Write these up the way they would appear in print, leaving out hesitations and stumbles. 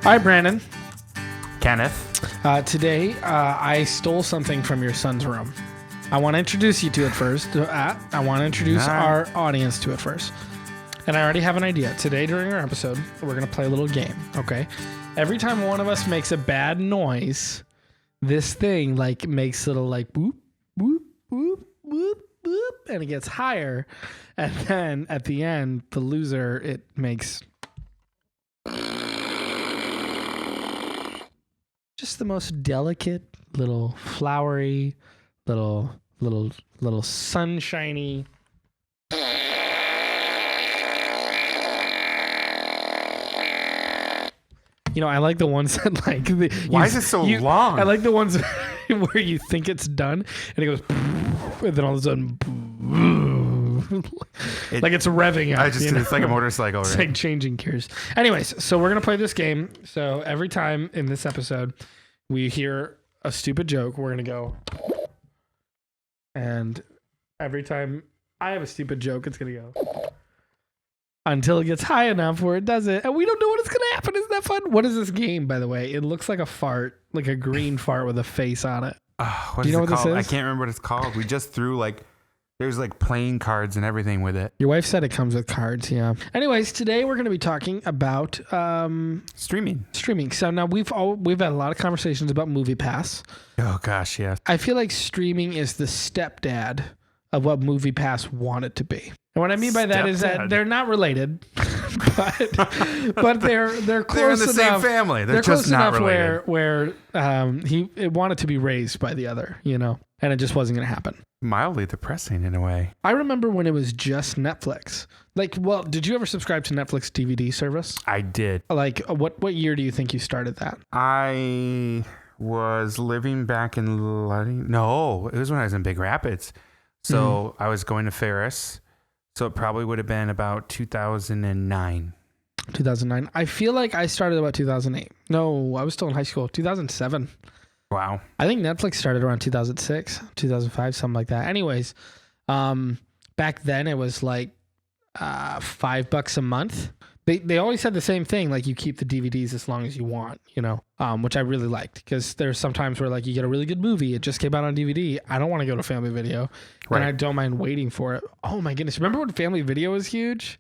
Hi, Brandon. Kenneth. Today, I stole something from your son's room. I want to introduce you to it first. I want to introduce our audience to it first. And I already have an idea. Today, during our episode, we're going to play a little game, okay? Every time one of us makes a bad noise, this thing, makes little, boop, boop, boop, boop, boop, and it gets higher. And then, at the end, the loser, it makes... just the most delicate, little flowery, little sunshiny. You know, I like the ones that Why is it so long? I like the ones where you think it's done and it goes, and then all of a sudden, it's revving up. It's like a motorcycle, right? It's like changing gears. Anyways, so we're gonna play this game. So every time in this episode we hear a stupid joke, we're gonna go, and every time I have a stupid joke, it's gonna go until it gets high enough where it does it, and we don't know what it's gonna happen. Isn't that fun? What is this game, by the way? It looks like a fart, like a green fart with a face on it. Do you know what this is? I can't remember what it's called. We just threw there's playing cards and everything with it. Your wife said it comes with cards, yeah. Anyways, today we're going to be talking about streaming. So now we've had a lot of conversations about MoviePass. Oh gosh, yeah. I feel like streaming is the stepdad of what MoviePass wanted to be. And what I mean by that is that they're not related, but they're close enough. They're in the same family. They're just close not enough related. where it wanted to be raised by the other, and it just wasn't going to happen. Mildly depressing in a way. I remember when it was just Netflix. Did you ever subscribe to Netflix DVD service? I did. What year do you think you started that? I was living back in No, it was when I was in Big Rapids. So I was going to Ferris. So it probably would have been about 2009. 2009. I feel like I started about 2008. No, I was still in high school. 2007. Wow. I think Netflix started around 2006, 2005, something like that. Anyways, back then it was $5 a month. They always said the same thing, you keep the DVDs as long as you want, which I really liked, because there's some times where you get a really good movie, it just came out on DVD. I don't want to go to Family Video, right. And I don't mind waiting for it. Oh my goodness. Remember when Family Video was huge?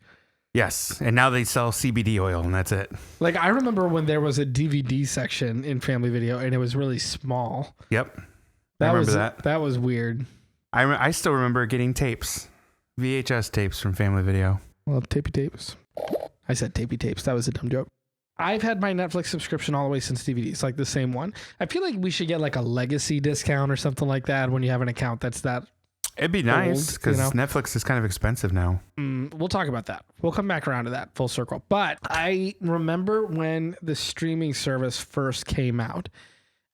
Yes, and now they sell CBD oil, and that's it. I remember when there was a DVD section in Family Video, and it was really small. Yep, I remember that. That was weird. I still remember getting tapes, VHS tapes from Family Video. Well, tapey tapes. I said tapey tapes. That was a dumb joke. I've had my Netflix subscription all the way since DVDs, the same one. I feel like we should get a legacy discount or something like that when you have an account that's that. It'd be nice because Netflix is kind of expensive now. We'll talk about that. We'll come back around to that full circle. But I remember when the streaming service first came out,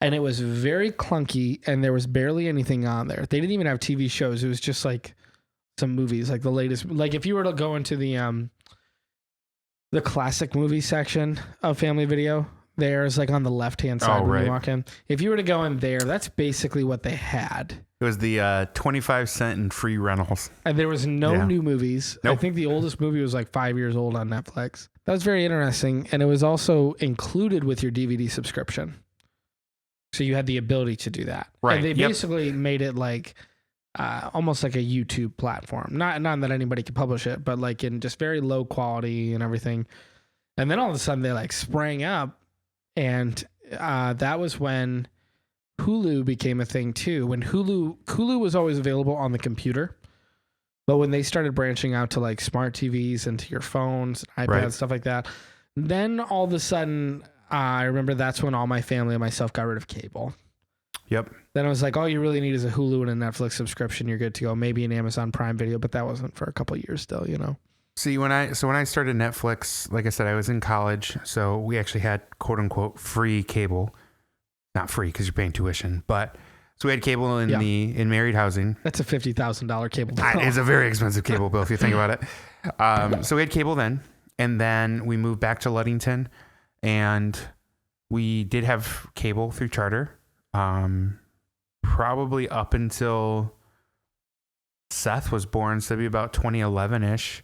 and it was very clunky, and there was barely anything on there. They didn't even have TV shows. It was just some movies, the latest. If you were to go into the classic movie section of Family Video, there's on the left-hand side when you walk in. If you were to go in there, that's basically what they had. It was the 25 cent and free rentals. And there was no new movies. Nope. I think the oldest movie was 5 years old on Netflix. That was very interesting. And it was also included with your DVD subscription. So you had the ability to do that. Right. And they basically made it almost like a YouTube platform. Not that anybody could publish it, but in just very low quality and everything. And then all of a sudden they sprang up. And that was when Hulu became a thing too. When Hulu was always available on the computer, but when they started branching out to smart TVs and to your phones, iPads, stuff like that, then all of a sudden, I remember that's when all my family and myself got rid of cable. Yep. Then I was all you really need is a Hulu and a Netflix subscription. You're good to go. Maybe an Amazon Prime Video, but that wasn't for a couple of years still, See, when I started Netflix, like I said, I was in college, so we actually had quote unquote free cable. Not free because you're paying tuition, but so we had cable in married housing. That's a $50,000 cable bill. It's a very expensive cable bill if you think about it. So we had cable then, and then we moved back to Ludington, and we did have cable through Charter, probably up until Seth was born, so it'd be about 2011-ish.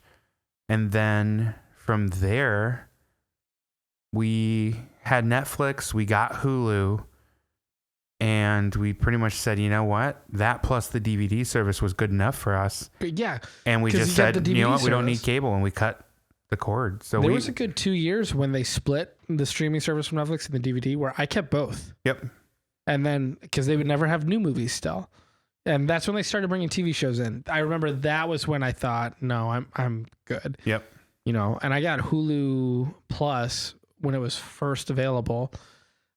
And then from there, we had Netflix, we got Hulu, and we pretty much said, you know what? That plus the DVD service was good enough for us. Yeah. And we 'Cause just you get said, the you know what? DVD We don't need service. cable, and we cut the cord. So There was a good 2 years when they split the streaming service from Netflix and the DVD where I kept both. Yep. And then because they would never have new movies still. And that's when they started bringing TV shows in. I remember that was when I thought, no, I'm good. Yep. You know, and I got Hulu Plus when it was first available.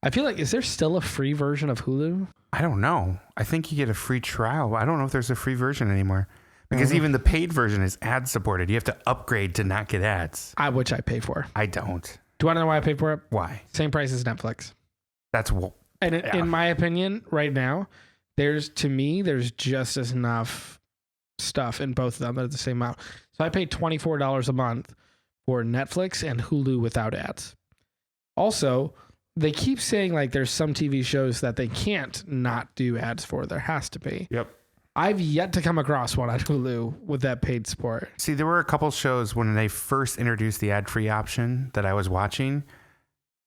I feel like, is there still a free version of Hulu? I don't know. I think you get a free trial. I don't know if there's a free version anymore because even the paid version is ad supported. You have to upgrade to not get ads. Which I pay for. I don't. Do you want to know why I pay for it? Why? Same price as Netflix. That's And Yeah. in my opinion, right now, there's just as enough stuff in both of them at the same amount. So I pay $24 a month for Netflix and Hulu without ads. Also, they keep saying like there's some TV shows that they can't not do ads for. There has to be. Yep. I've yet to come across one on Hulu with that paid support. See, there were a couple shows when they first introduced the ad-free option that I was watching.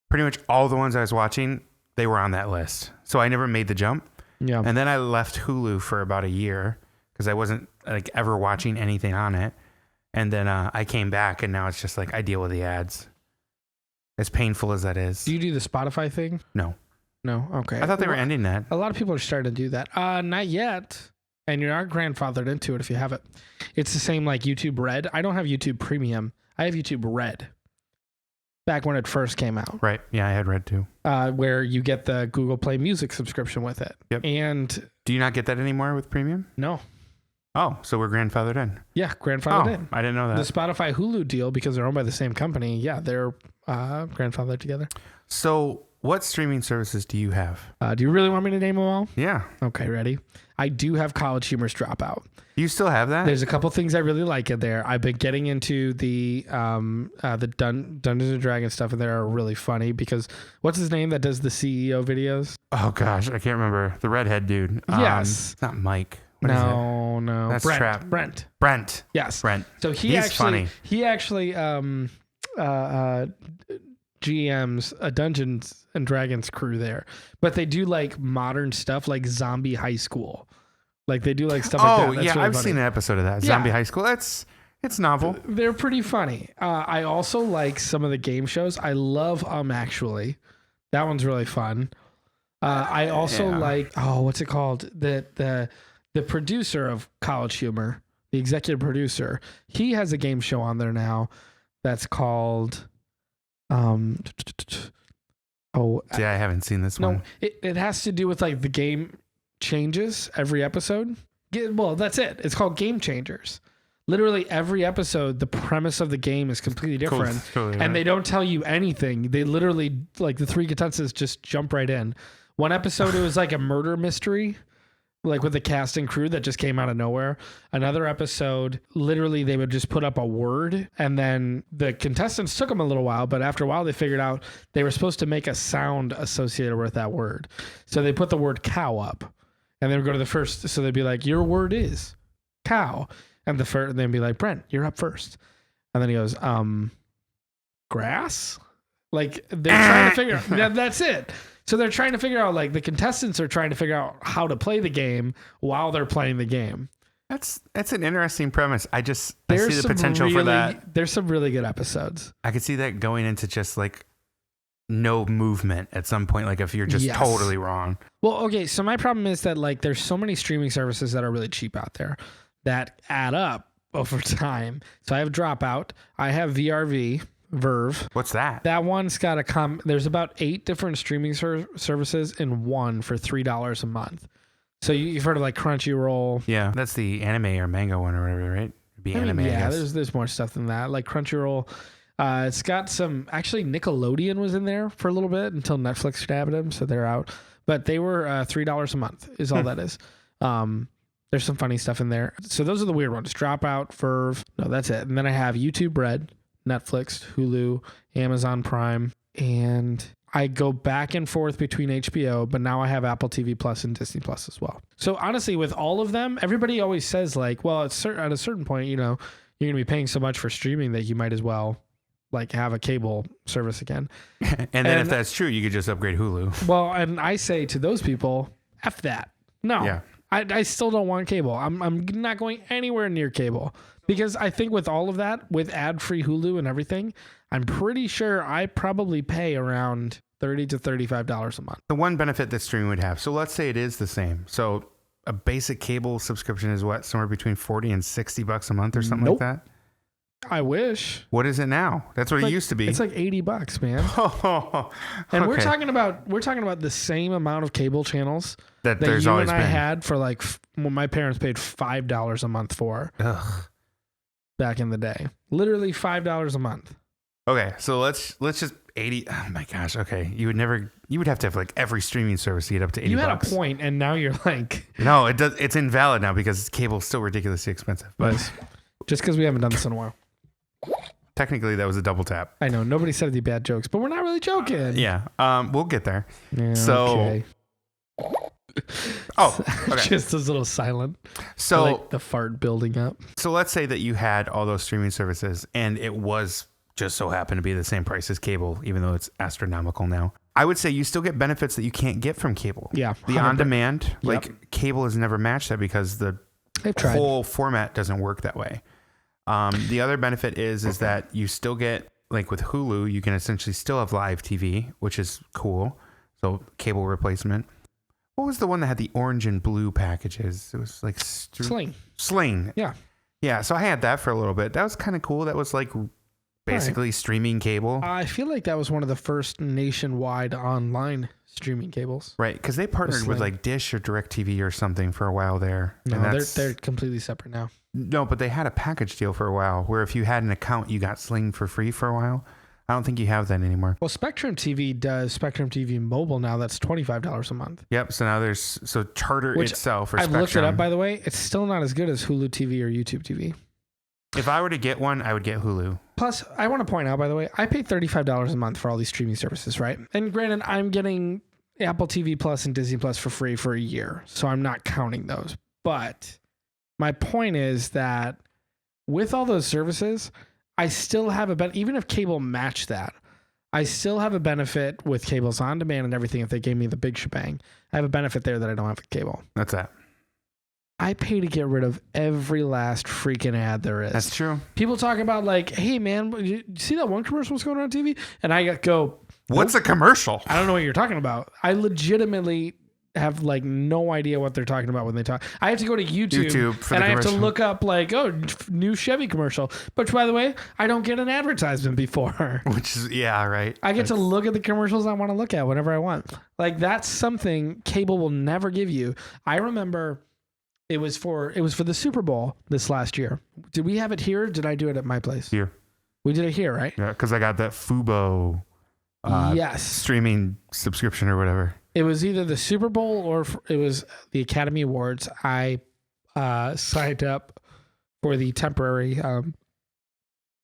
Pretty much all the ones I was watching, they were on that list. So I never made the jump. Yeah. And then I left Hulu for about a year because I wasn't like ever watching anything on it. And then I came back and now it's just like I deal with the ads. As painful as that is. Do you do the Spotify thing? No. No. Okay. I thought they were ending that. A lot of people are starting to do that. Not yet. And you're not grandfathered into it if you have it. It's the same like YouTube Red. I don't have YouTube Premium. I have YouTube Red. Back when it first came out. Right. Yeah, I had Red too. Where you get the Google Play Music subscription with it. Yep. And Do you not get that anymore with premium? no. Oh, so we're grandfathered in. Yeah, grandfathered in. I didn't know that. The Spotify Hulu deal, because they're owned by the same company, yeah, they're grandfathered together. So what streaming services do you have? Do you really want me to name them all? Yeah. Okay, ready? I do have College Humor's Dropout. You still have that? There's a couple things I really like in there. I've been getting into the Dungeons and Dragons stuff, and they're really funny because what's his name that does the CEO videos? Oh gosh, I can't remember. The redhead dude. Yes. It's not Mike. What is it? No. That's Brent. Trap. Brent. Yes. Brent. So He's funny. He actually GMs a Dungeons and Dragons crew there, but they do like modern stuff like Zombie High School. Like they do like stuff like that. Oh That's yeah, really I've funny. seen an episode of that. Yeah. Zombie High School. It's novel. They're pretty funny. I also like some of the game shows. I love Actually. That one's really fun. I also like what's it called? The producer of College Humor, the executive producer. He has a game show on there now that's called See, I haven't seen this no, one. it has to do with like the game changes every episode. Well, that's it. It's called Game Changers. Literally every episode, the premise of the game is completely different. Totally And they don't tell you anything. They literally, like the three contestants just jump right in. One episode, it was like a murder mystery, like with the cast and crew that just came out of nowhere. Another episode, literally they would just put up a word and then the contestants took them a little while, but after a while they figured out they were supposed to make a sound associated with that word. So they put the word cow up and they would go to the first. So they'd be like, your word is cow. And they'd be like, Brent, you're up first. And then he goes, grass? Like they're trying to figure out, that's it. So they're trying to figure out, like the contestants are trying to figure out how to play the game while they're playing the game. That's an interesting premise. I see the potential for that. There's some really good episodes. I could see that going into just like no movement at some point. Like if you're just Yes. totally wrong. Well, okay. So my problem is that like there's so many streaming services that are really cheap out there that add up over time. So I have Dropout. I have Verve. What's that? That one's got there's about 8 different streaming services in one for $3 a month. So you've heard of like Crunchyroll. Yeah, that's the anime or manga one or whatever, right? It'd be anime. I guess. there's more stuff than that. Like Crunchyroll. It's got some, actually Nickelodeon was in there for a little bit until Netflix stabbed them. So they're out, but they were $3 a month is all that is. There's some funny stuff in there. So those are the weird ones. Dropout, Verve. No, that's it. And then I have YouTube Red, Netflix, Hulu, Amazon Prime, and I go back and forth between HBO, but now I have Apple TV Plus and Disney Plus as well. So honestly, with all of them, everybody always says like, well, at a certain point, you know, you're going to be paying so much for streaming that you might as well like have a cable service again. And then if that's true, you could just upgrade Hulu. Well, and I say to those people, F that. No, Yeah. I still don't want cable. I'm not going anywhere near cable because I think with all of that, with ad-free Hulu and everything, I'm pretty sure I probably pay around $30 to $35 a month. The one benefit that streaming would have. So let's say it is the same. So a basic cable subscription is what? Somewhere between $40 and $60 a month or something like that? I wish. What is it now? That's what it used to be. It's like $80, man. And we're talking about the same amount of cable channels that there's you and I had for like when my parents paid $5 a month for back in the day. Literally $5 a month. Okay, so let's just 80. Oh my gosh. Okay, you would have to have like every streaming service to get up to $80. You had a point, and now you're like, no, it does. It's invalid now because cable's still ridiculously expensive. But just because we haven't done this in a while. Technically, that was a double tap. I know nobody said any bad jokes, but we're not really joking. Yeah. We'll get there. Yeah, so. Okay. Oh, okay. Just as little silent. So like the fart building up. So let's say that you had all those streaming services, and it was just so happened to be the same price as cable, even though it's astronomical now. I would say you still get benefits that you can't get from cable. Yeah. The on-demand, like cable has never matched that because the whole format doesn't work that way. The other benefit is that you still get, like with Hulu, you can essentially still have live TV, which is cool. So cable replacement. What was the one that had the orange and blue packages? It was like Sling. Yeah. Yeah. So I had that for a little bit. That was kind of cool. That was like basically streaming cable. I feel like that was one of the first nationwide online streaming cables. Right. Because they partnered with like Dish or DirecTV or something for a while there. No, they're completely separate now. No, but they had a package deal for a while where if you had an account, you got Sling for free for a while. I don't think you have that anymore. Well, Spectrum TV does Spectrum TV Mobile now. That's $25 a month. Yep. So now so Charter itself or I've Spectrum. looked it up, by the way. It's still not as good as Hulu TV or YouTube TV. If I were to get one, I would get Hulu. Plus, I want to point out, by the way, I pay $35 a month for all these streaming services, right? And granted, I'm getting Apple TV Plus and Disney Plus for free for a year, so I'm not counting those. But my point is that with all those services, I still have a benefit. Even if cable matched that, I still have a benefit with cable's on demand and everything. If they gave me the big shebang, I have a benefit there that I don't have with cable. That's that. I pay to get rid of every last freaking ad there is. That's true. People talk about like, hey man, you see that one commercial was going on TV? And I go, what's a commercial? I don't know what you're talking about. I legitimately have like no idea what they're talking about when they talk. I have to go to YouTube for and I have to look up like, new Chevy commercial. But by the way, I don't get an advertisement before. Which is, yeah, right. I get to look at the commercials I want to look at whenever I want. Like that's something cable will never give you. I remember it was for the Super Bowl this last year. Did we have it here? Or did I do it at my place? Here. We did it here, right? Yeah, because I got that Fubo yes, streaming subscription or whatever. It was either the Super Bowl or it was the Academy Awards. I signed up for the temporary. It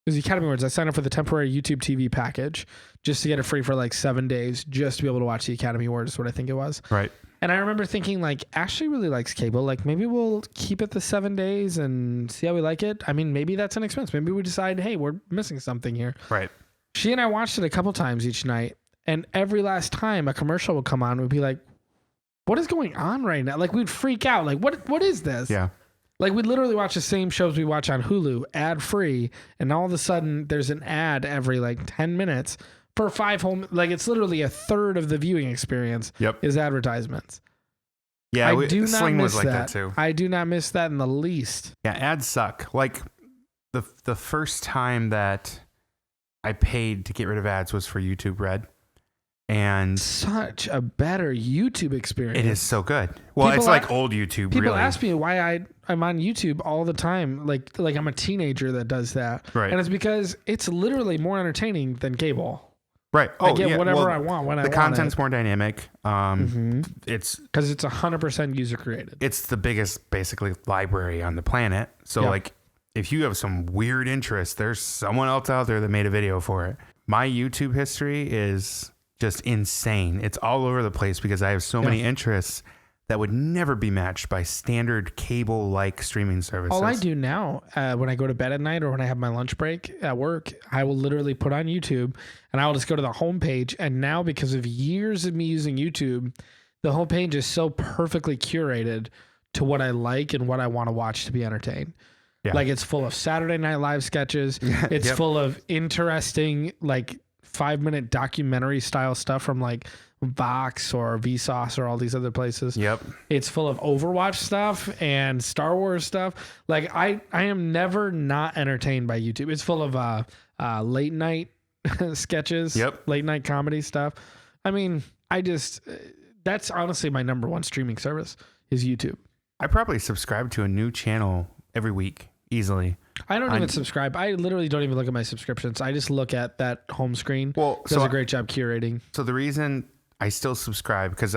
was the Academy Awards. I signed up for the temporary YouTube TV package just to get it free for like 7 days, just to be able to watch the Academy Awards. Is what I think it was. Right. And I remember thinking, like, Ashley really likes cable. Like, maybe we'll keep it the 7 days and see how we like it. I mean, maybe that's an expense. Maybe we decide, hey, we're missing something here. Right. She and I watched it a couple times each night. And every last time a commercial would come on, we'd be like, what is going on right now? Like, we'd freak out. Like, what is this? Yeah. Like, we'd literally watch the same shows we watch on Hulu, ad-free. And all of a sudden, there's an ad every, like, 10 minutes. For 5 whole, like it's literally a third of the viewing experience is advertisements. Yeah, I do not Sling miss was like that too. I do not miss that in the least. Yeah, ads suck. Like the first time that I paid to get rid of ads was for YouTube Red. And such a better YouTube experience. It is so good. Well, it's like old YouTube. People ask me why I'm on YouTube all the time. Like I'm a teenager that does that. Right. And it's because it's literally more entertaining than cable. Right. I get whatever I want when I want it. The content's more dynamic. It's because it's 100% user created. It's the biggest, basically, library on the planet. So, like, if you have some weird interest, there's someone else out there that made a video for it. My YouTube history is just insane. It's all over the place because I have so many interests that would never be matched by standard cable-like streaming services. All I do now when I go to bed at night or when I have my lunch break at work, I will literally put on YouTube and I will just go to the homepage. And now, because of years of me using YouTube, the homepage is so perfectly curated to what I like and what I want to watch to be entertained. Yeah. Like, it's full of Saturday Night Live sketches. It's full of interesting, like, 5-minute documentary style stuff from like Vox or Vsauce or all these other places. Yep. It's full of Overwatch stuff and Star Wars stuff. Like, I am never not entertained by YouTube. It's full of late night sketches. Yep. Late night comedy stuff. I mean, that's honestly my number one streaming service is YouTube. I probably subscribe to a new channel every week easily. I don't even subscribe. I literally don't even look at my subscriptions. I just look at that home screen. Well, does a great job curating. So the reason I still subscribe, because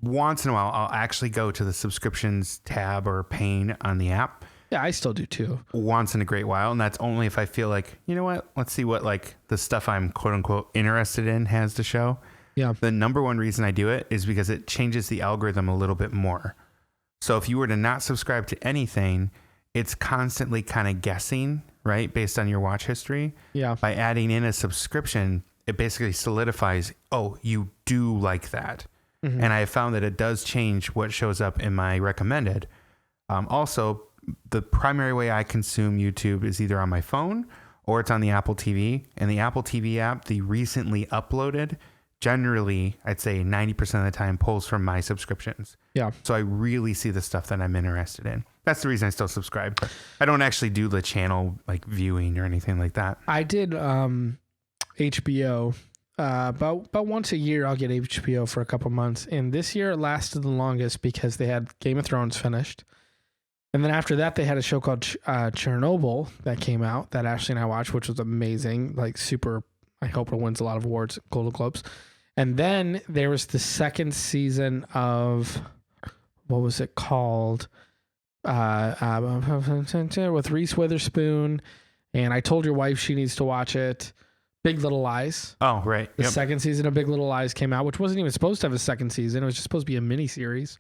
once in a while I'll actually go to the subscriptions tab or pane on the app. Yeah, I still do too. Once in a great while, and that's only if I feel like, you know what? Let's see what like the stuff I'm quote unquote interested in has to show. Yeah. The number one reason I do it is because it changes the algorithm a little bit more. So if you were to not subscribe to anything, it's constantly kind of guessing, right? Based on your watch history. Yeah. By adding in a subscription, it basically solidifies, oh, you do like that. Mm-hmm. And I have found that it does change what shows up in my recommended. Also, the primary way I consume YouTube is either on my phone or it's on the Apple TV. And the Apple TV app, the recently uploaded, generally, I'd say 90% of the time pulls from my subscriptions. Yeah. So I really see the stuff that I'm interested in. That's the reason I still subscribe. I don't actually do the channel like viewing or anything like that. I did HBO. About once a year, I'll get HBO for a couple months. And this year it lasted the longest because they had Game of Thrones finished. And then after that, they had a show called Chernobyl that came out that Ashley and I watched, which was amazing. Like super, I hope it wins a lot of awards, Golden Globes. And then there was the second season of, what was it called? With Reese Witherspoon. And I told your wife she needs to watch it. Big Little Lies. Oh, right. The second season of Big Little Lies came out, which wasn't even supposed to have a second season. It was just supposed to be a mini series,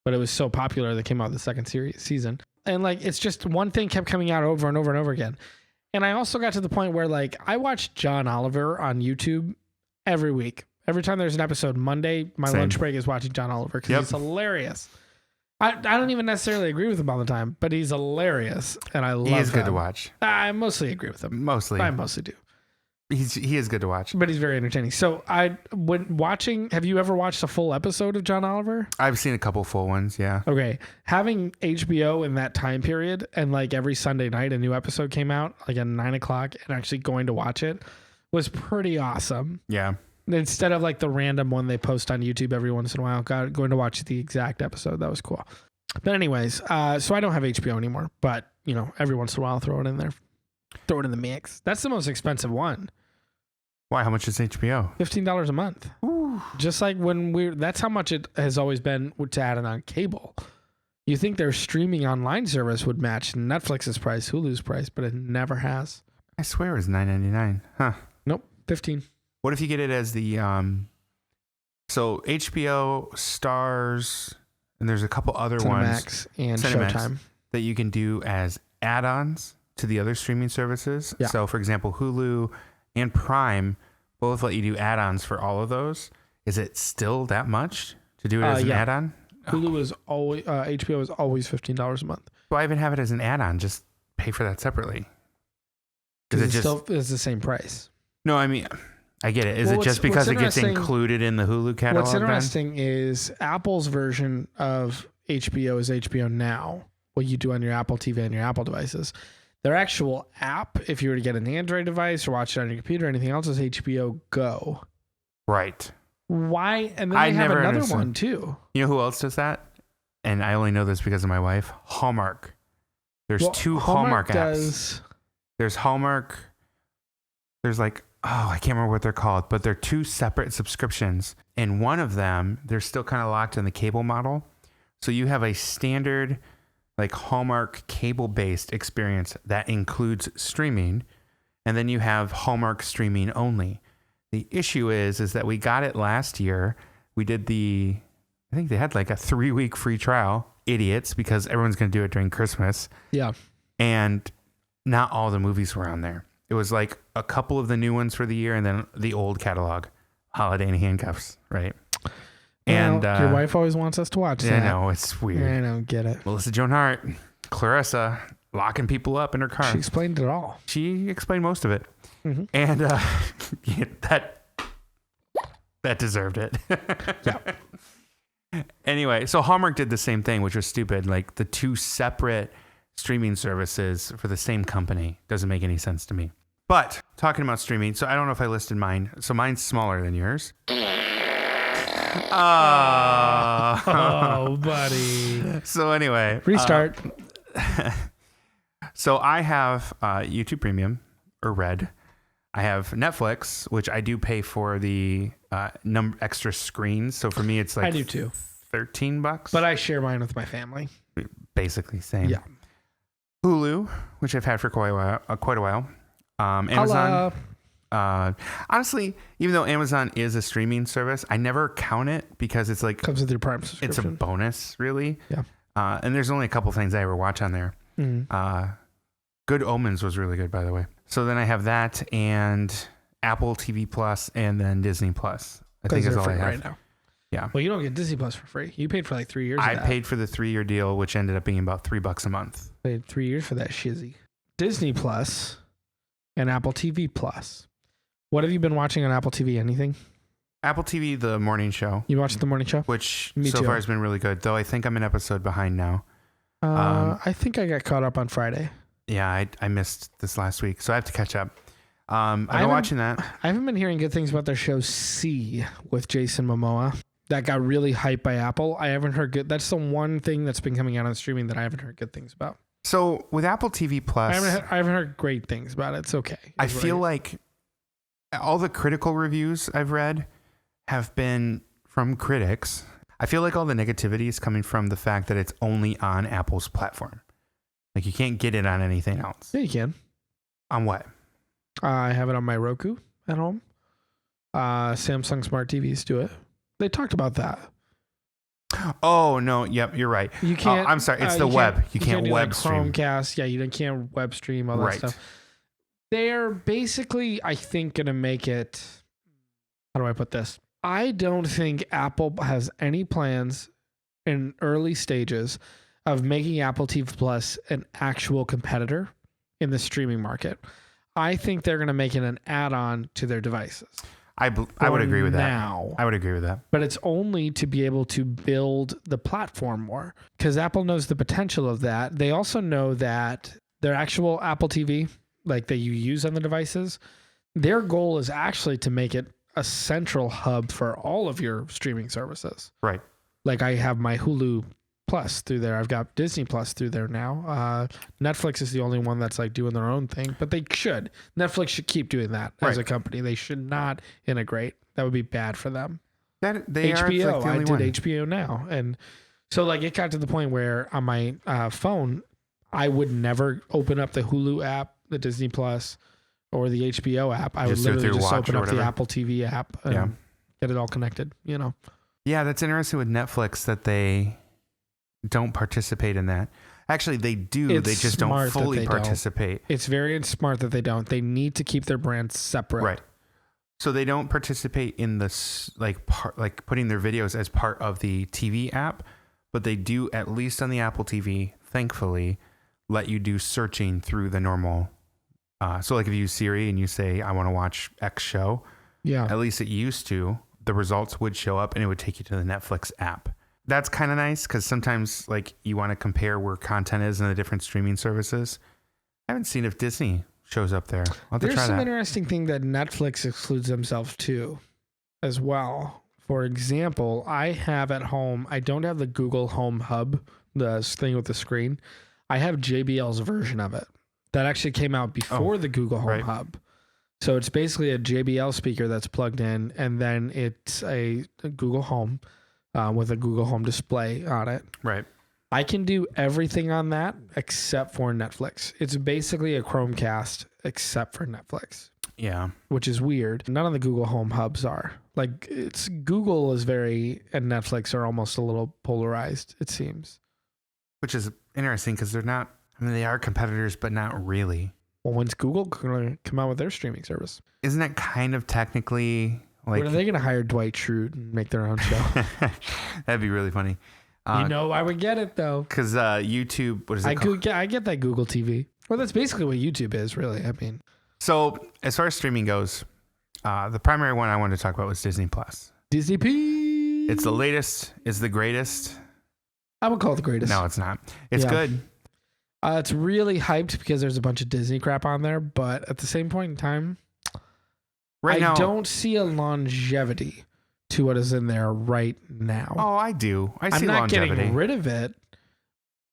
but it was so popular that came out the second season. And like, it's just one thing kept coming out over and over and over again. And I also got to the point where like I watched John Oliver on YouTube every week. Every time there's an episode, Monday, my lunch break is watching John Oliver because he's hilarious. I don't even necessarily agree with him all the time, but he's hilarious, and I love him. He is good to watch. I mostly agree with him. I mostly do. He is good to watch. But he's very entertaining. So have you ever watched a full episode of John Oliver? I've seen a couple full ones, yeah. Okay. Having HBO in that time period, and like every Sunday night a new episode came out, like at 9:00, and actually going to watch it was pretty awesome. Yeah. Instead of like the random one they post on YouTube every once in a while, going to watch the exact episode. That was cool. But anyways, so I don't have HBO anymore, but you know, every once in a while I'll throw it in there. Throw it in the mix. That's the most expensive one. Why? How much is HBO? $15 a month. Ooh. Just like that's how much it has always been to add it on cable. You think their streaming online service would match Netflix's price, Hulu's price, but it never has. I swear it was $9.99. Huh. Nope. $15. What if you get it as the, so HBO, Stars, and there's a couple other ones. And Showtime. That you can do as add-ons to the other streaming services. Yeah. So for example, Hulu and Prime both let you do add-ons for all of those. Is it still that much to do it as an add-on? Hulu is always, HBO is always $15 a month. Why even have it as an add-on? Just pay for that separately. Because it's the same price. No, I mean, I get it. Is it just because it gets included in the Hulu catalog? What's interesting is Apple's version of HBO is HBO Now, what you do on your Apple TV and your Apple devices. Their actual app, if you were to get an Android device or watch it on your computer or anything else, is HBO Go. Right. Why? And then they have another one too. You know who else does that? And I only know this because of my wife. Hallmark. There's two Hallmark apps. There's Hallmark. There's like, I can't remember what they're called, but they're two separate subscriptions. And one of them, they're still kind of locked in the cable model. So you have a standard like Hallmark cable-based experience that includes streaming. And then you have Hallmark streaming only. The issue is that we got it last year. We did I think they had like a 3-week free trial. Idiots, because everyone's going to do it during Christmas. Yeah. And not all the movies were on there. It was like a couple of the new ones for the year and then the old catalog. Holiday in Handcuffs, right? And your wife always wants us to watch that. I know, it's weird. I don't get it. Melissa Joan Hart, Clarissa, locking people up in her car. She explained it all. She explained most of it. Mm-hmm. And that deserved it. Yeah. Anyway, so Hallmark did the same thing, which was stupid. Like the 2 separate streaming services for the same company doesn't make any sense to me. But talking about streaming, so I don't know if I listed mine. So mine's smaller than yours. Oh, buddy. So anyway. Restart. So I have YouTube Premium, or Red. I have Netflix, which I do pay for the extra screens. So for me, it's like I do too. $13. But I share mine with my family. Basically same. Yeah. Hulu, which I've had for quite a while. Amazon. Honestly, even though Amazon is a streaming service, I never count it because it's like comes with your Prime subscription. It's a bonus, really. Yeah. And there's only a couple things I ever watch on there. Mm-hmm. Good Omens was really good, by the way. So then I have that and Apple TV Plus and then Disney Plus. I think is all I have right now. Yeah. Well, you don't get Disney Plus for free. You paid for like 3 years. I paid for the 3-year deal, which ended up being about $3 a month. Paid 3 years for that shizzy. Disney Plus and Apple TV Plus. What have you been watching on Apple TV? Anything? Apple TV, the morning show. You watched the morning show? Which Me so too. far has been really good, though I think I'm an episode behind now. I think I got caught up on Friday. Yeah, I missed this last week, so I have to catch up. I've been watching that. I haven't been hearing good things about their show C with Jason Momoa. That got really hyped by Apple. I haven't heard good. That's the one thing that's been coming out on streaming that I haven't heard good things about. So with Apple TV Plus, I haven't heard great things about it. It's okay. I feel like all the critical reviews I've read have been from critics. I feel like all the negativity is coming from the fact that it's only on Apple's platform. Like you can't get it on anything else. Yeah, you can. On what? I have it on my Roku at home. Samsung Smart TVs do it. They talked about that. Oh, no. Yep, you're right. You can't. I'm sorry. It's the web. You can't do web like stream. Chromecast. Yeah, you can't web stream, all that stuff. They're basically, I think, going to make it. How do I put this? I don't think Apple has any plans in early stages of making Apple TV Plus an actual competitor in the streaming market. I think they're going to make it an add-on to their devices. I would agree with that. Now, I would agree with that. but it's only to be able to build the platform more because Apple knows the potential of that. They also know that their actual Apple TV, like that you use on the devices, their goal is actually to make it a central hub for all of your streaming services. Right. Like I have my Hulu Plus through there. I've got Disney Plus through there now. Netflix is the only one that's like doing their own thing, but they should. Netflix should keep doing that as a company. They should not integrate. That would be bad for them. That they HBO, are like the only I did HBO now. And so like it got to the point where on my phone, I would never open up the Hulu app, the Disney Plus, or the HBO app. I would literally just open up the Apple TV app and get it all connected, you know? Yeah, that's interesting with Netflix that they don't participate in that. Actually, they do. They just don't fully participate. It's very smart that they don't. They need to keep their brands separate. Right. So they don't participate in this like putting their videos as part of the TV app, but they do, at least on the Apple TV, thankfully, let you do searching through the normal. So like if you use Siri and you say, I want to watch X show, at least it used to, the results would show up and it would take you to the Netflix app. That's kind of nice because sometimes like you want to compare where content is in the different streaming services. I haven't seen if Disney shows up there. I'll have to try that. There's some interesting thing that Netflix excludes themselves to as well. For example, I have at home, I don't have the Google Home Hub, the thing with the screen. I have JBL's version of it that actually came out before the Google Home Hub. So it's basically a JBL speaker that's plugged in, and then it's a Google Home with a Google Home display on it. Right. I can do everything on that except for Netflix. It's basically a Chromecast except for Netflix. Yeah. which is weird. None of the Google Home hubs are. Like, it's Google is very, and Netflix are almost a little polarized, it seems. Which is interesting because they're not, I mean, they are competitors, but not really. Well, when's Google going to come out with their streaming service? Isn't that kind of technically like... When are they going to hire Dwight Schrute and make their own show? That'd be really funny. You know, I would get it, though. Because YouTube, what is it called? I get that Google TV. Well, that's basically what YouTube is, really. I mean... So, as far as streaming goes, the primary one I wanted to talk about was Disney Plus. Disney P. It's the latest. It's the greatest. I would call it the greatest. No, it's not. It's good. It's really hyped because there's a bunch of Disney crap on there, but at the same point in time, I don't see a longevity to what is in there right now. Oh, I do. I see longevity. I'm not getting rid of it.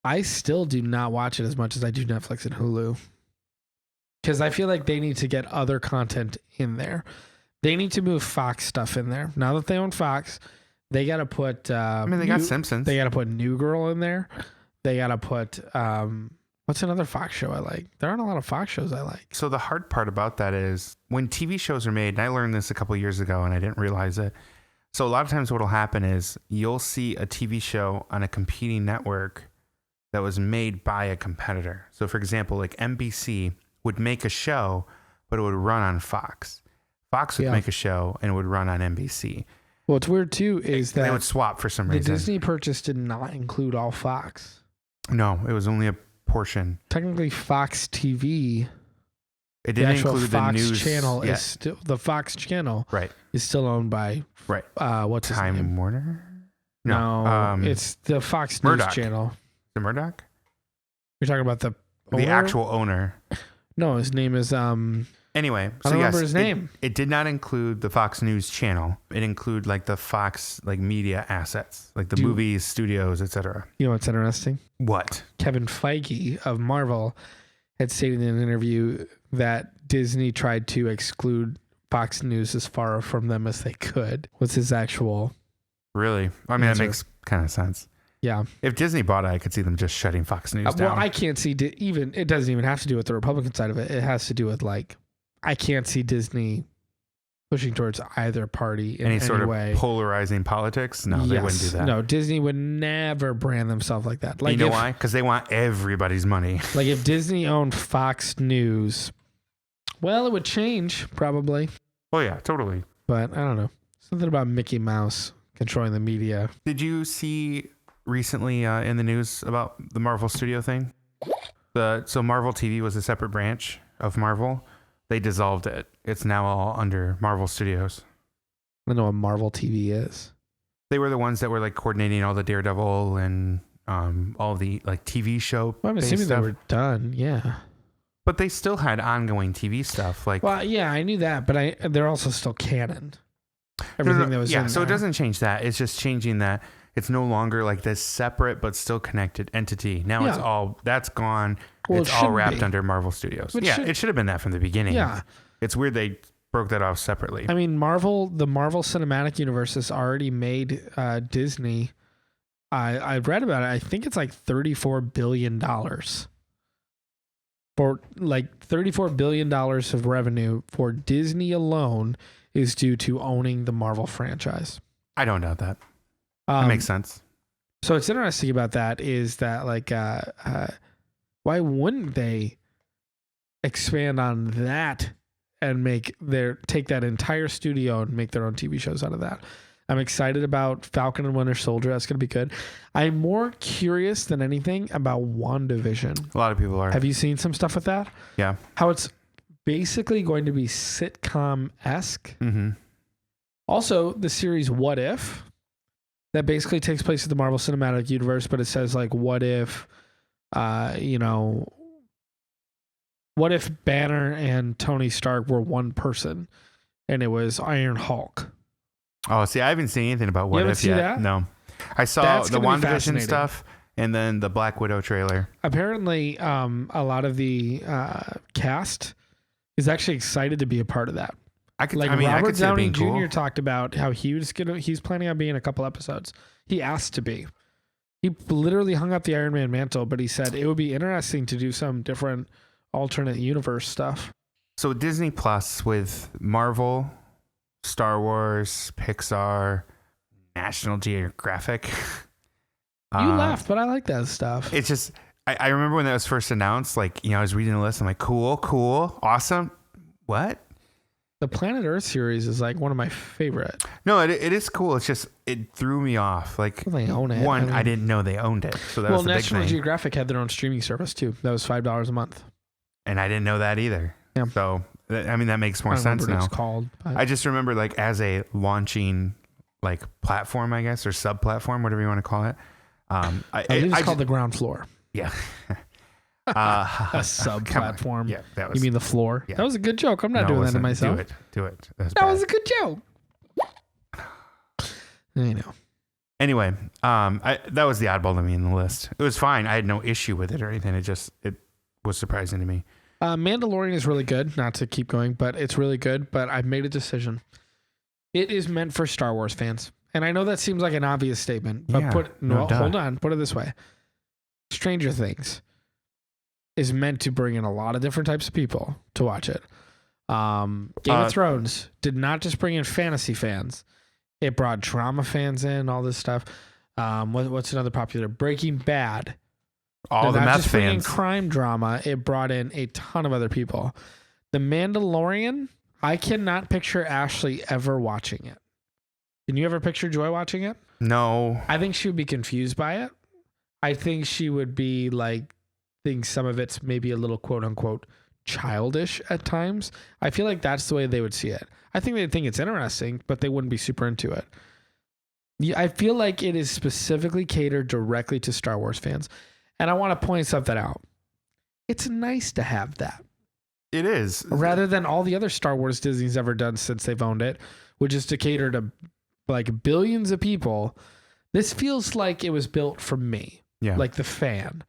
I still do not watch it as much as I do Netflix and Hulu. Because I feel like they need to get other content in there. They need to move Fox stuff in there. Now that they own Fox, they got to put... they got Simpsons. They got to put New Girl in there. They got to put... what's another Fox show I like? There aren't a lot of Fox shows I like. So the hard part about that is when TV shows are made, and I learned this a couple of years ago and I didn't realize it. So a lot of times what will happen is you'll see a TV show on a competing network that was made by a competitor. So for example, like NBC would make a show, but it would run on Fox. Fox would make a show and it would run on NBC. What's weird too is that they would swap for some reason. The Disney purchase did not include all Fox. No, it was only a portion. Technically, Fox TV. It didn't include Fox the news channel. Is still the Fox channel. Right. Is still owned by what's his name? Time Warner. No, it's the Fox News channel. The Murdoch. You're talking about the owner? Actual owner. No, his name is Anyway, I don't remember his name. It did not include the Fox News channel. It included like the Fox like media assets, like the movies, studios, etc. You know what's interesting? What? Kevin Feige of Marvel had stated in an interview that Disney tried to exclude Fox News as far from them as they could. What's his actual? Really? I mean, that makes kind of sense. Yeah. If Disney bought it, I could see them just shutting Fox News down. Well, I can't see it doesn't even have to do with the Republican side of it. It has to do with like, I can't see Disney pushing towards either party in any sort of way. Polarizing politics. No, they wouldn't do that. No, Disney would never brand themselves like that. Like, you know why? Because they want everybody's money. Like if Disney owned Fox News, well, it would change probably. Oh yeah, totally. But I don't know. Something about Mickey Mouse controlling the media. Did you see recently in the news about the Marvel Studio thing? So Marvel TV was a separate branch of Marvel. They dissolved it. It's now all under Marvel Studios. I don't know what Marvel TV is. They were the ones that were like coordinating all the Daredevil and all the like TV show. Well, I'm assuming they were done. Yeah. But they still had ongoing TV stuff. Like, well, yeah, I knew that, but they're also still canon. Everything that was in so there. it doesn't change that. It's just changing that it's no longer like this separate but still connected entity. Now it's all that's gone. Well, it's all wrapped under Marvel Studios. It should have been that from the beginning. Yeah. It's weird they broke that off separately. I mean, the Marvel Cinematic Universe has already made Disney. I read about it. I think it's like $34 billion. For like $34 billion of revenue for Disney alone is due to owning the Marvel franchise. I don't doubt that. That makes sense. So what's interesting about that is that like, why wouldn't they expand on that and take that entire studio and make their own TV shows out of that? I'm excited about Falcon and Winter Soldier. That's going to be good. I'm more curious than anything about WandaVision. A lot of people are. Have you seen some stuff with that? Yeah. How it's basically going to be sitcom-esque. Mm-hmm. Also, the series What If, that basically takes place in the Marvel Cinematic Universe, but it says like, what if, what if Banner and Tony Stark were one person and it was Iron Hulk? Oh, see, I haven't seen anything about What If yet. That? No. I saw the WandaVision stuff and then the Black Widow trailer. Apparently, a lot of the cast is actually excited to be a part of that. Robert Downey Jr. talked about how he's planning on being in a couple episodes. He asked to be. He literally hung up the Iron Man mantle, but he said it would be interesting to do some different alternate universe stuff. So Disney Plus with Marvel, Star Wars, Pixar, National Geographic. You laughed, but I like that stuff. It's just, I remember when that was first announced, like, I was reading the list. I'm like, cool, awesome. What? The Planet Earth series is like one of my favorite. No, it is cool. It's just, it threw me off. Like, they own it. I didn't know they owned it. So that was the big National thing. Geographic had their own streaming service too. That was $5 a month. And I didn't know that either. Yeah. So, that makes more I don't sense remember what now. it's called. I just remember, like, as a launching, like, platform, I guess, or sub-platform, whatever you want to call it. It's called the ground floor. Yeah. A sub-platform. Yeah, that was. You mean the floor? Yeah. That was a good joke. I'm not No, doing it that to wasn't. myself. Do it. That was a good joke. I know. Anyway, that was the oddball to me in the list. It was fine. I had no issue with it or anything. It was surprising to me. Mandalorian is really good. Not to keep going, but it's really good. But I've made a decision. It is meant for Star Wars fans. And I know that seems like an obvious statement, but hold on. Put it this way. Stranger Things is meant to bring in a lot of different types of people to watch it. Game of Thrones did not just bring in fantasy fans. It brought drama fans in, all this stuff. What's another popular? Breaking Bad. All the meth fans. Crime drama. It brought in a ton of other people. The Mandalorian, I cannot picture Ashley ever watching it. Can you ever picture Joy watching it? No. I think she would be confused by it. I think she would be like, think some of it's maybe a little quote unquote childish at times. I feel like that's the way they would see it. I think they'd think it's interesting, but they wouldn't be super into it. Yeah, I feel like it is specifically catered directly to Star Wars fans. And I want to point something out. It's nice to have that. It is. Rather than all the other Star Wars Disney's ever done since they've owned it, which is to cater to like billions of people. This feels like it was built for me. Yeah. Like the fan.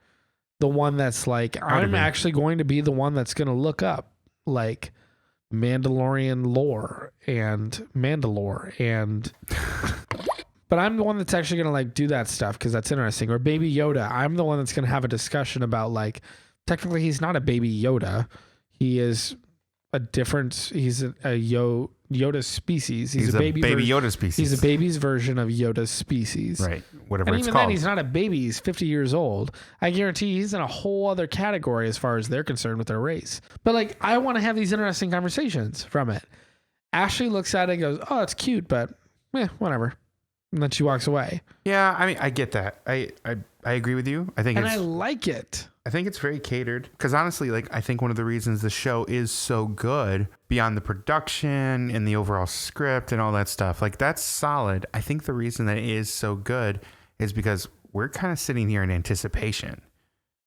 The one that's like, I'm actually going to be the one that's going to look up like Mandalorian lore and Mandalore and but I'm the one that's actually going to like do that stuff because that's interesting. Or Baby Yoda. I'm the one that's going to have a discussion about like, technically he's not a Baby Yoda. He is a different, he's a Yoda species. He's a baby Yoda species. He's a baby's version of Yoda's species. Right. Whatever and it's even called. then, he's not a baby. He's 50 years old. I guarantee he's in a whole other category as far as they're concerned with their race. But like, I want to have these interesting conversations from it. Ashley looks at it and goes, oh, it's cute, but whatever. And then she walks away. Yeah, I mean, I get that. I agree with you. I like it. I think it's very catered because honestly, like I think one of the reasons the show is so good beyond the production and the overall script and all that stuff, like that's solid. I think the reason that it is so good is because we're kind of sitting here in anticipation.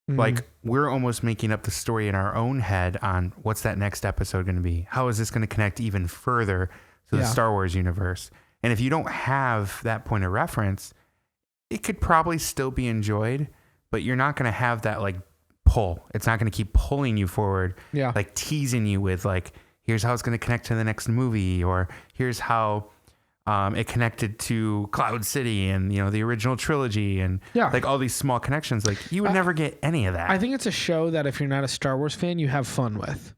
Like we're almost making up the story in our own head on what's that next episode going to be? How is this going to connect even further to the Star Wars universe? And if you don't have that point of reference, it could probably still be enjoyed, but you're not going to have that like pull. It's not going to keep pulling you forward, like teasing you with like, here's how it's going to connect to the next movie, or here's how it connected to Cloud City and the original trilogy and like all these small connections. Like you would never get any of that. I think it's a show that if you're not a Star Wars fan, you have fun with.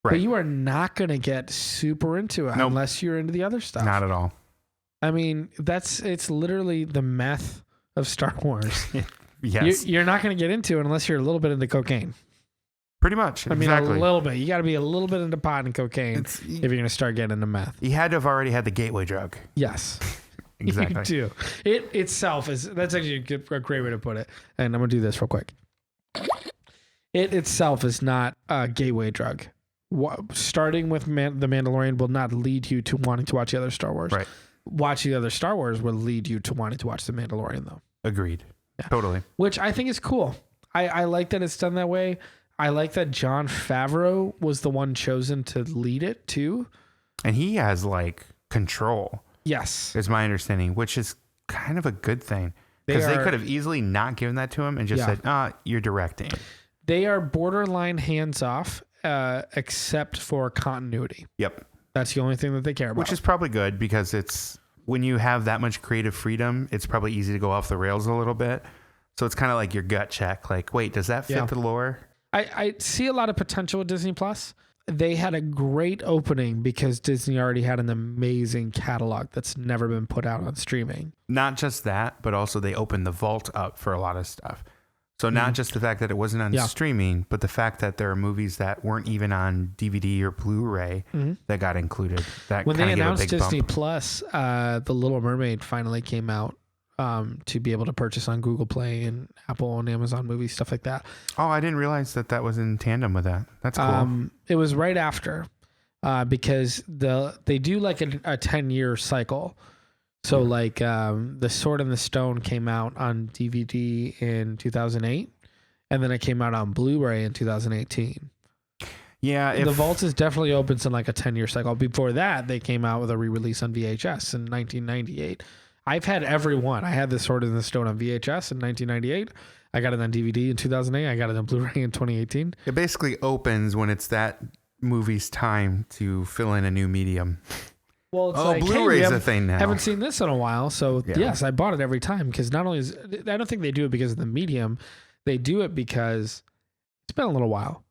Right. But you are not going to get super into it unless you're into the other stuff. Not at all. I mean, it's literally the meth of Star Wars. Yes. You're not going to get into it unless you're a little bit into cocaine. Pretty much. I mean, a little bit. You got to be a little bit into pot and cocaine if you're going to start getting into meth. You had to have already had the gateway drug. Yes. Exactly. You do. It itself is, that's actually a great way to put it. And I'm going to do this real quick. It itself is not a gateway drug. Starting with The Mandalorian will not lead you to wanting to watch the other Star Wars. Right. Watching the other Star Wars will lead you to wanting to watch The Mandalorian, though. Agreed. Yeah. Totally. Which I think is cool. I like that it's done that way. I like that Jon Favreau was the one chosen to lead it, too. And he has, like, control. Yes. Is my understanding, which is kind of a good thing. Because they could have easily not given that to him and just said, you're directing. They are borderline hands-off, except for continuity. Yep. That's the only thing that they care about. Which is probably good because it's when you have that much creative freedom, it's probably easy to go off the rails a little bit. So it's kind of like your gut check. Like, wait, does that fit the lore? I see a lot of potential with Disney Plus. they had a great opening because Disney already had an amazing catalog that's never been put out on streaming. Not just that, but also they opened the vault up for a lot of stuff. So not just the fact that it wasn't on streaming, but the fact that there are movies that weren't even on DVD or Blu-ray that got included. That when they announced Disney bump. Plus, The Little Mermaid finally came out to be able to purchase on Google Play and Apple and Amazon Movies, stuff like that. Oh, I didn't realize that was in tandem with that. That's cool. It was right after because they do like a 10-year cycle. So like The Sword and the Stone came out on DVD in 2008, and then it came out on Blu-ray in 2018. Yeah. The vault is definitely open in like a 10-year cycle. Before that, they came out with a re-release on VHS in 1998. I've had every one. I had The Sword and the Stone on VHS in 1998. I got it on DVD in 2008. I got it on Blu-ray in 2018. It basically opens when it's that movie's time to fill in a new medium. Well, it's like, Blu-ray's a thing now. Haven't seen this in a while, so yes, I bought it every time because not only I don't think they do it because of the medium, they do it because it's been a little while.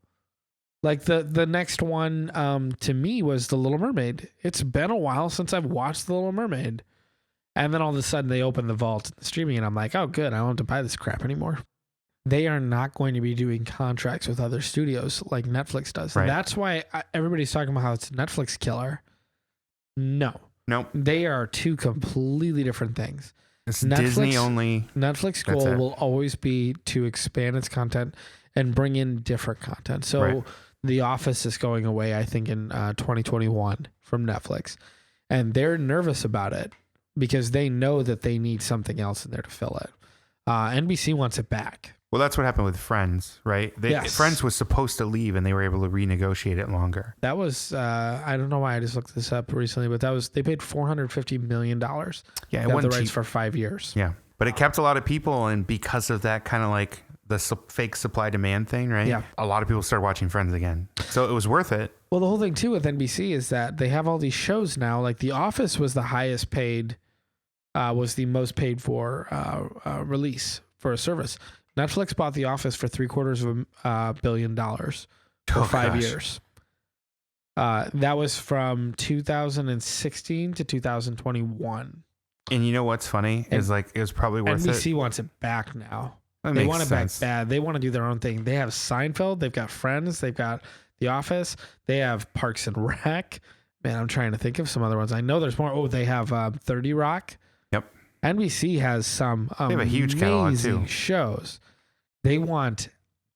Like the next one to me was The Little Mermaid. It's been a while since I've watched The Little Mermaid, and then all of a sudden they open the vault streaming, and I'm like, oh, good, I don't have to buy this crap anymore. They are not going to be doing contracts with other studios like Netflix does. Right. That's why everybody's talking about how it's a Netflix killer. No. Nope. They are two completely different things. It's Disney only. Netflix goal will always be to expand its content and bring in different content. So The Office is going away, I think, in 2021 from Netflix. And they're nervous about it because they know that they need something else in there to fill it. NBC wants it back. Well, that's what happened with Friends, right? Friends was supposed to leave, and they were able to renegotiate it longer. That was I don't know why I just looked this up recently, but they paid $450 million. Yeah, it won the rights for 5 years. Yeah, but it kept a lot of people, and because of that kind of like the fake supply demand thing, right? Yeah, a lot of people started watching Friends again, so it was worth it. Well, the whole thing too with NBC is that they have all these shows now. Like The Office was the highest paid, was the most paid for release for a service. Netflix bought The Office for $750 million for 5 years. That was from 2016 to 2021. And you know what's funny is like it was probably worth it. NBC wants it back now. They want it back bad. They want to do their own thing. They have Seinfeld. They've got Friends. They've got The Office. They have Parks and Rec. Man, I'm trying to think of some other ones. I know there's more. Oh, they have 30 Rock. Yep. NBC has some they have a huge catalog too. Shows. They want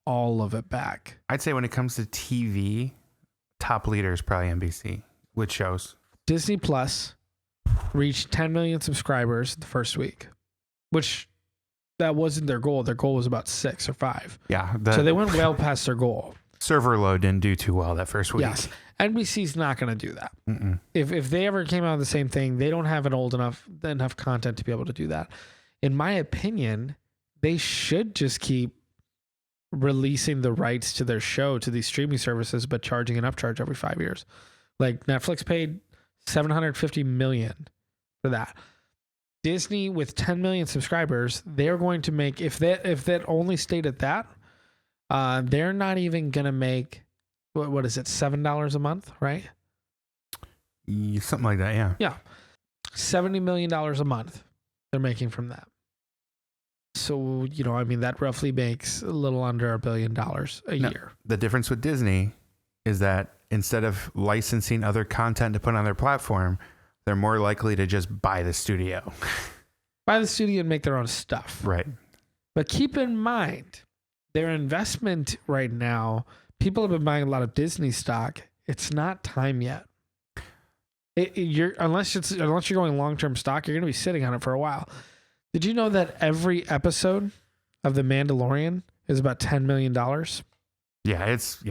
all of it back. I'd say when it comes to TV, top leader is probably NBC with shows. Disney Plus reached 10 million subscribers the first week, which that wasn't their goal. Their goal was about 6 or 5. Yeah. So they went well past their goal. Server load didn't do too well that first week. Yes. NBC's not going to do that. If they ever came out with the same thing, they don't have enough content to be able to do that. In my opinion, they should just keep releasing the rights to their show to these streaming services, but charging an upcharge every 5 years. Like Netflix paid $750 million for that. Disney with 10 million subscribers, they're going to make, if that only stayed at that, they're not even going to make, what is it, $7 a month, right? Something like that, yeah. Yeah. $70 million a month they're making from that. So, that roughly makes a little under $1 billion a year. The difference with Disney is that instead of licensing other content to put on their platform, they're more likely to just buy the studio. Buy the studio and make their own stuff. Right. But keep in mind, their investment right now, people have been buying a lot of Disney stock. It's not time yet. Unless you're going long-term stock, you're going to be sitting on it for a while. Did you know that every episode of The Mandalorian is about $10 million? Yeah, it's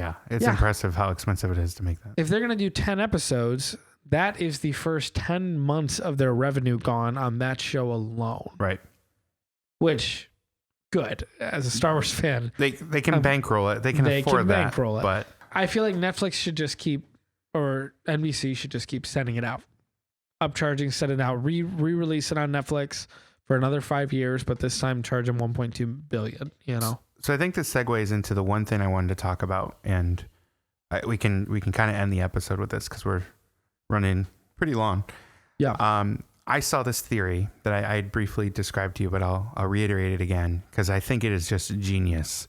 impressive how expensive it is to make that. If they're going to do 10 episodes, that is the first 10 months of their revenue gone on that show alone. Right. Which, good. As a Star Wars fan. They can bankroll it. They can afford that. Bankroll it. But I feel like Netflix should just keep, or NBC should just keep sending it out. Upcharging, send it out, re-release it on Netflix for another 5 years, but this time charge them $1.2 billion, So I think this segues into the one thing I wanted to talk about, and we can kind of end the episode with this because we're running pretty long. Yeah. I saw this theory that I had briefly described to you, but I'll reiterate it again because I think it is just genius.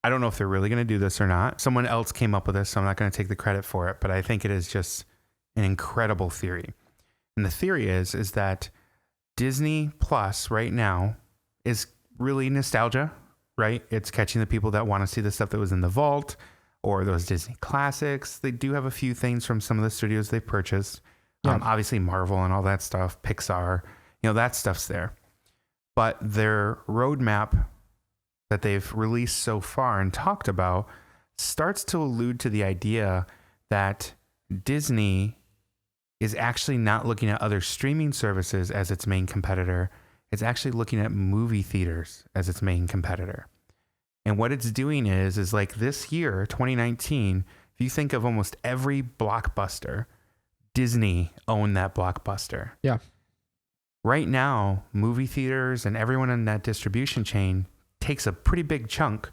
I don't know if they're really going to do this or not. Someone else came up with this, so I'm not going to take the credit for it, but I think it is just an incredible theory. And the theory is that Disney Plus right now is really nostalgia, right? It's catching the people that want to see the stuff that was in the vault or those Disney classics. They do have a few things from some of the studios they've purchased. Yeah. Obviously Marvel and all that stuff, Pixar, that stuff's there. But their roadmap that they've released so far and talked about starts to allude to the idea that Disney is actually not looking at other streaming services as its main competitor. It's actually looking at movie theaters as its main competitor. And what it's doing is like this year, 2019, if you think of almost every blockbuster, Disney owned that blockbuster. Yeah. Right now, movie theaters and everyone in that distribution chain takes a pretty big chunk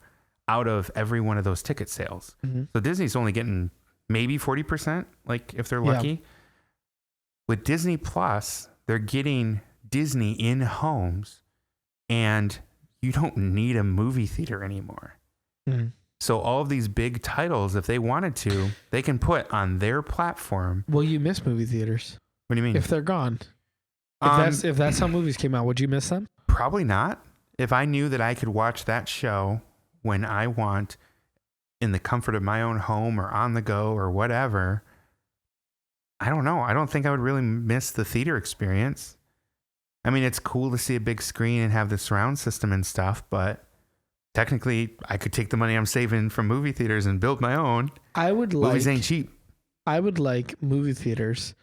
out of every one of those ticket sales. Mm-hmm. So Disney's only getting maybe 40%, like if they're lucky. Yeah. With Disney Plus, they're getting Disney in homes, and you don't need a movie theater anymore. Mm-hmm. So all of these big titles, if they wanted to, they can put on their platform. Well, you miss movie theaters. What do you mean? If they're gone. If that's how movies came out, would you miss them? Probably not. If I knew that I could watch that show when I want in the comfort of my own home or on the go or whatever, I don't know. I don't think I would really miss the theater experience. I mean, it's cool to see a big screen and have the surround system and stuff, but technically I could take the money I'm saving from movie theaters and build my own. Movies ain't cheap. I would like movie theaters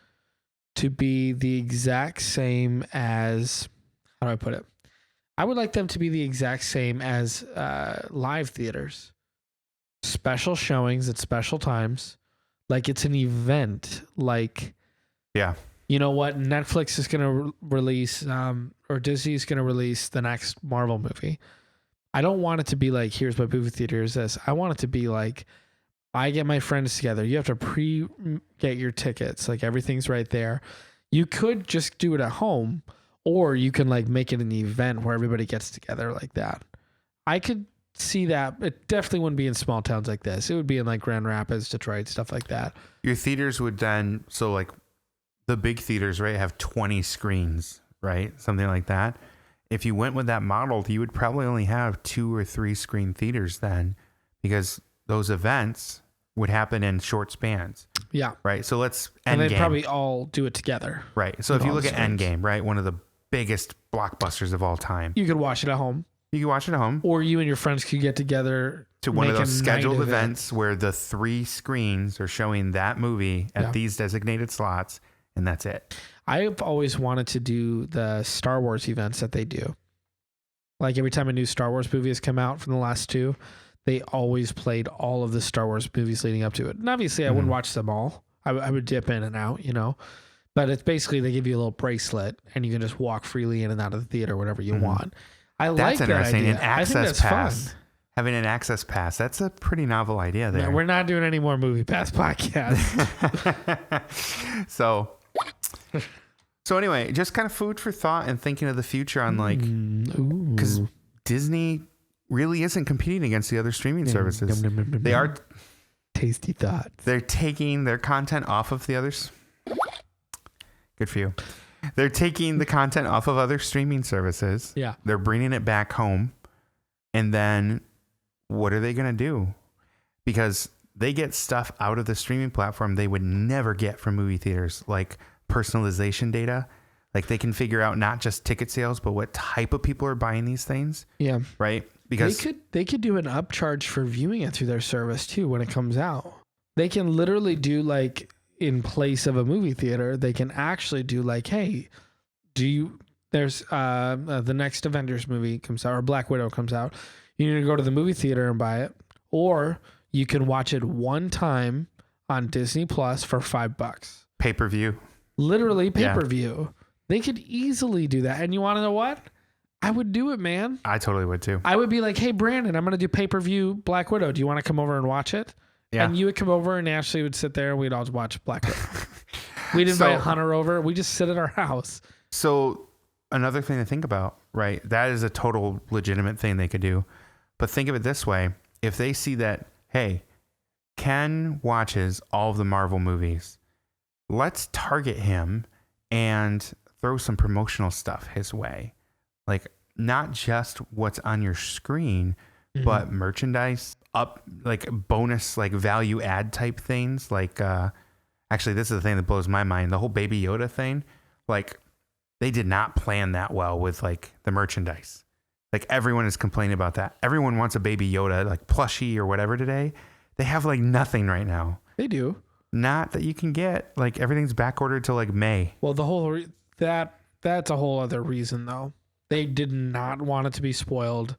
to be the exact same as, how do I put it? I would like them to be the exact same as live theaters. Special showings at special times. Like it's an event. Like, yeah. You know what? Netflix is going to release, or Disney's going to release the next Marvel movie. I don't want it to be like, here's what movie theater is this. I want it to be like, I get my friends together. You have to get your tickets. Like everything's right there. You could just do it at home, or you can like make it an event where everybody gets together like that. I could see that. It definitely wouldn't be in small towns like this. It would be in like Grand Rapids, Detroit, stuff like that. Your theaters would then, so like the big theaters, right, have 20 screens, right? Something like that. If you went with that model, you would probably only have 2 or 3 screen theaters then, because those events would happen in short spans. Yeah. Right. So let's Endgame. And they'd probably all do it together. Right. So if you look at Endgame, right, one of the biggest blockbusters of all time. You could watch it at home. You can watch it at home. Or you and your friends could get together to one of those scheduled events where the 3 screens are showing that movie at these designated slots, and that's it. I've always wanted to do the Star Wars events that they do. Like every time a new Star Wars movie has come out from the last 2, they always played all of the Star Wars movies leading up to it. And obviously I wouldn't watch them all. I would dip in and out, but it's basically they give you a little bracelet and you can just walk freely in and out of the theater whenever you want. That's interesting. That idea. An access pass. Fun. Having an access pass. That's a pretty novel idea there. No, we're not doing any more Movie Pass podcasts. So anyway, just kind of food for thought and thinking of the future on like, because Disney really isn't competing against the other streaming services. They are tasty thoughts. They're taking their content off of the others. Good for you. They're taking the content off of other streaming services. Yeah. They're bringing it back home. And then what are they going to do? Because they get stuff out of the streaming platform they would never get from movie theaters, like personalization data. Like they can figure out not just ticket sales, but what type of people are buying these things. Yeah. Right? Because they could do an upcharge for viewing it through their service too when it comes out. They can literally do like in place of a movie theater, they can actually do like, hey, there's the next Avengers movie comes out or Black Widow comes out. You need to go to the movie theater and buy it, or you can watch it one time on Disney Plus for $5. Pay-per-view. Literally pay-per-view. Yeah. They could easily do that. And you want to know what? I would do it, man. I totally would too. I would be like, hey, Brandon, I'm going to do pay-per-view Black Widow. Do you want to come over and watch it? Yeah. And you would come over and Ashley would sit there and we'd all watch Black Widow. We'd invite Hunter over. We just sit at our house. So another thing to think about, right? That is a total legitimate thing they could do. But think of it this way. If they see that, hey, Ken watches all of the Marvel movies, let's target him and throw some promotional stuff his way. Like, not just what's on your screen, but merchandise, like bonus, like value add type things. Like, actually, this is the thing that blows my mind. The whole Baby Yoda thing, like, they did not plan that well with like the merchandise. Like, everyone is complaining about that. Everyone wants a Baby Yoda, like plushie or whatever today. They have like nothing right now. They do. Not that you can get. Like, everything's back ordered till like May. Well, the whole that's a whole other reason though. They did not want it to be spoiled.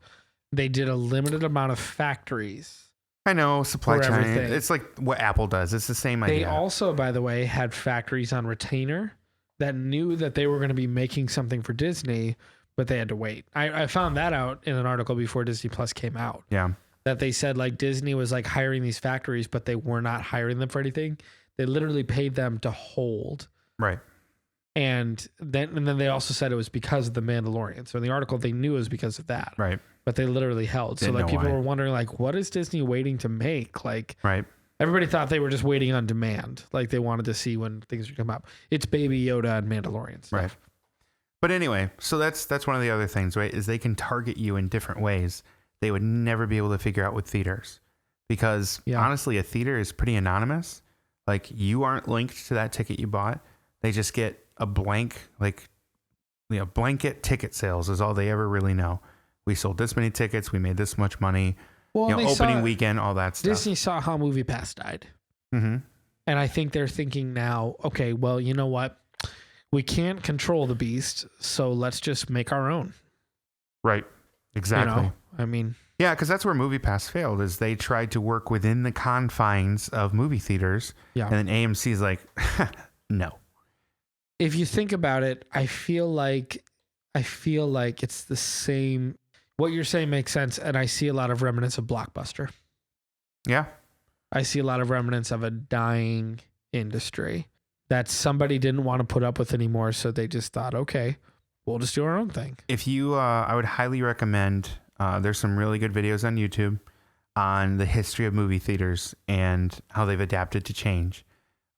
They did a limited amount of factories. I know, supply chain. Everything. It's like what Apple does. It's the same idea. They also, by the way, had factories on retainer that knew that they were going to be making something for Disney, but they had to wait. I found that out in an article before Disney Plus came out. Yeah. That they said like Disney was like hiring these factories, but they were not hiring them for anything. They literally paid them to hold. Right. And then they also said it was because of the Mandalorian. So in the article, they knew it was because of that. Right. But they literally held. So like people were wondering like, what is Disney waiting to make? Like, right. Everybody thought they were just waiting on demand. Like they wanted to see when things would come up. It's Baby Yoda and Mandalorian stuff. Right. But anyway, so that's one of the other things, right? Is they can target you in different ways. They would never be able to figure out with theaters, because honestly, a theater is pretty anonymous. Like, you aren't linked to that ticket you bought. They just get a blank, like, blanket ticket sales is all they ever really know. We sold this many tickets. We made this much money. Well, opening weekend, all that stuff. Disney saw how MoviePass died. Mm-hmm. And I think they're thinking now, okay, well, you know what? We can't control the beast, so let's just make our own. Right. Exactly. I mean... Yeah, because that's where MoviePass failed, is they tried to work within the confines of movie theaters. Yeah. And then AMC's like, no. If you think about it, I feel like it's the same. What you're saying makes sense, and I see a lot of remnants of Blockbuster. Yeah. I see a lot of remnants of a dying industry that somebody didn't want to put up with anymore, so they just thought, okay, we'll just do our own thing. If you, I would highly recommend, there's some really good videos on YouTube on the history of movie theaters and how they've adapted to change.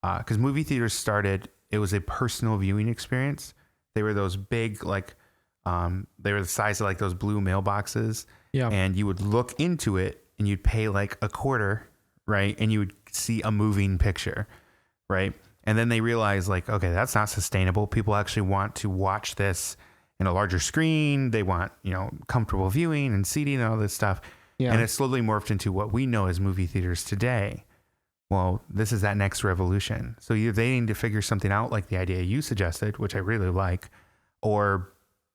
Because movie theaters started, it was a personal viewing experience. They were those big, like, they were the size of like those blue mailboxes. Yeah. And you would look into it and you'd pay like $0.25, right? And you would see a moving picture, right? And then they realized like, okay, that's not sustainable. People actually want to watch this in a larger screen. They want, comfortable viewing and seating and all this stuff. Yeah. And it slowly morphed into what we know as movie theaters today. Well, this is that next revolution. So either they need to figure something out like the idea you suggested, which I really like, or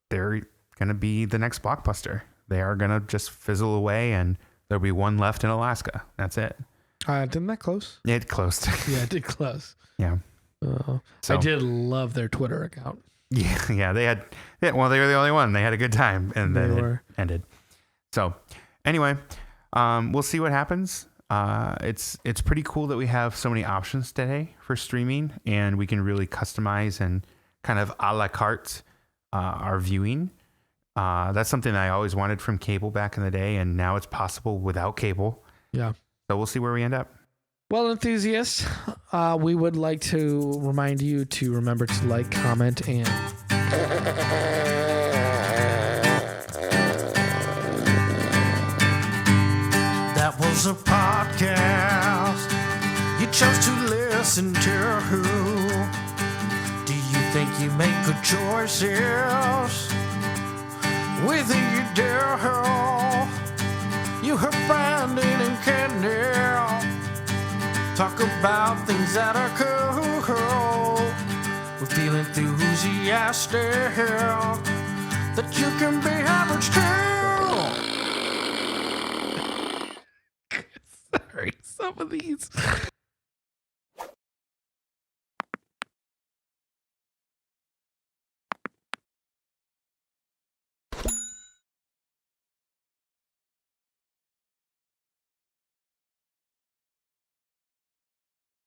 they're going to be the next Blockbuster. They are going to just fizzle away and there'll be one left in Alaska. That's it. Didn't that close? It closed. Yeah, it did close. Yeah. I did love their Twitter account. Yeah, they were the only one. They had a good time and then it ended. So anyway, we'll see what happens. It's pretty cool that we have so many options today for streaming, and we can really customize and kind of a la carte our viewing. That's something I always wanted from cable back in the day, and now it's possible without cable. Yeah. So we'll see where we end up. Well, enthusiasts, we would like to remind you to remember to like, comment, and... That was a podcast you chose to listen to. Do you think you make good choices? Whether you do, you heard Brandon and Candy talk about things that are cool. We feel enthusiastic that you can be average too. Sorry, some of these.